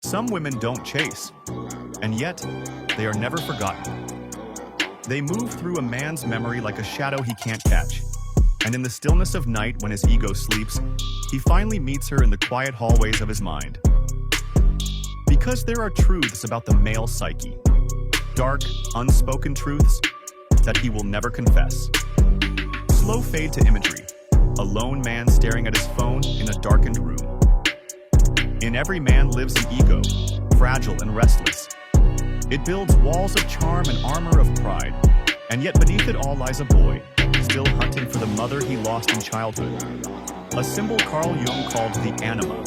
Some women don't chase, and yet they are never forgotten. They move through a man's memory like a shadow he can't catch. And in the stillness of night when his ego sleeps, he finally meets her in the quiet hallways of his mind. Because there are truths about the male psyche, dark, unspoken truths that he will never confess. Slow fade to imagery, a lone man staring at his phone in a darkened room. In every man lives an ego, fragile and restless. It builds walls of charm and armor of pride, and yet beneath it all lies a boy, still hunting for the mother he lost in childhood. A symbol Carl Jung called the anima,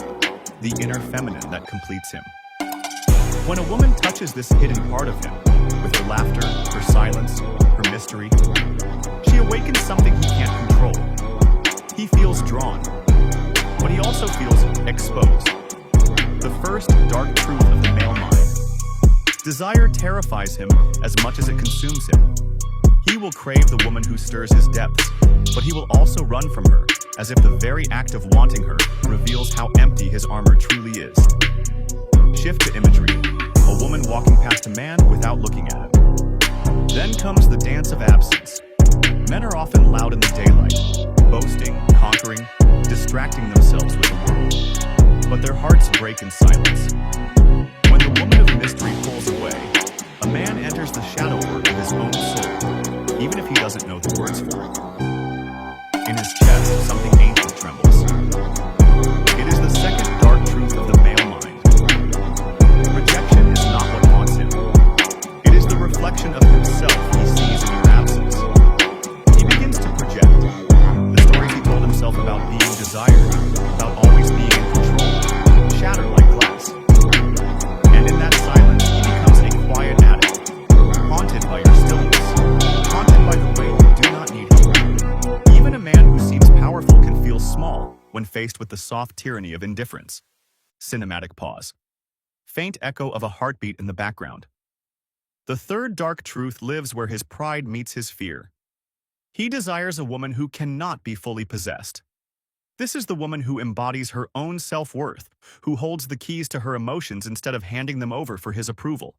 the inner feminine that completes him. When a woman touches this hidden part of him, with her laughter, her silence, her mystery, she awakens something he can't control. He feels drawn, but he also feels exposed. The first dark truth of the male mind. Desire terrifies him as much as it consumes him. He will crave the woman who stirs his depths, but he will also run from her, as if the very act of wanting her reveals how empty his armor truly is. Shift to imagery, a woman walking past a man without looking at him. Then comes the dance of absence. Men are often loud in the daylight, boasting, conquering, distracting themselves with the world. But their hearts break in silence. When the woman of mystery pulls away, a man enters the shadow work of his own soul, even if he doesn't know the words for it. In his chest, something ancient trembles. It is the second dark truth of the male mind. Rejection is not what haunts him. It is the reflection of himself he sees in your absence. He begins to project the stories he told himself about being desired, about always being in control, shatter like glass. And in that silence, he becomes a quiet addict, haunted by your stillness, haunted by the way you do not need him. Even a man who seems powerful can feel small when faced with the soft tyranny of indifference. Cinematic pause. Faint echo of a heartbeat in the background. The third dark truth lives where his pride meets his fear. He desires a woman who cannot be fully possessed. This is the woman who embodies her own self-worth, who holds the keys to her emotions instead of handing them over for his approval.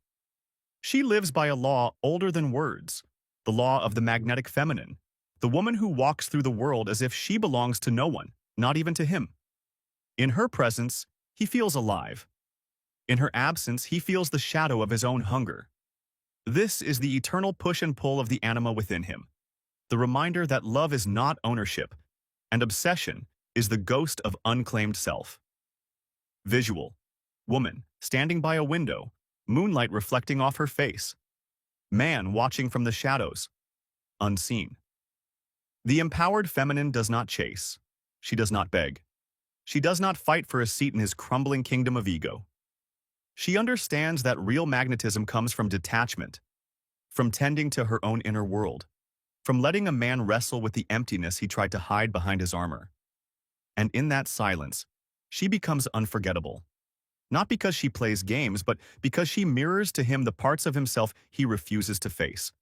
She lives by a law older than words, the law of the magnetic feminine, the woman who walks through the world as if she belongs to no one, not even to him. In her presence, he feels alive. In her absence, he feels the shadow of his own hunger. This is the eternal push and pull of the anima within him, the reminder that love is not ownership, and obsession is the ghost of unclaimed self. Visual. Woman, standing by a window, moonlight reflecting off her face. Man watching from the shadows, unseen. The empowered feminine does not chase. She does not beg. She does not fight for a seat in his crumbling kingdom of ego. She understands that real magnetism comes from detachment, from tending to her own inner world, from letting a man wrestle with the emptiness he tried to hide behind his armor. And in that silence, she becomes unforgettable. Not because she plays games, but because she mirrors to him the parts of himself he refuses to face.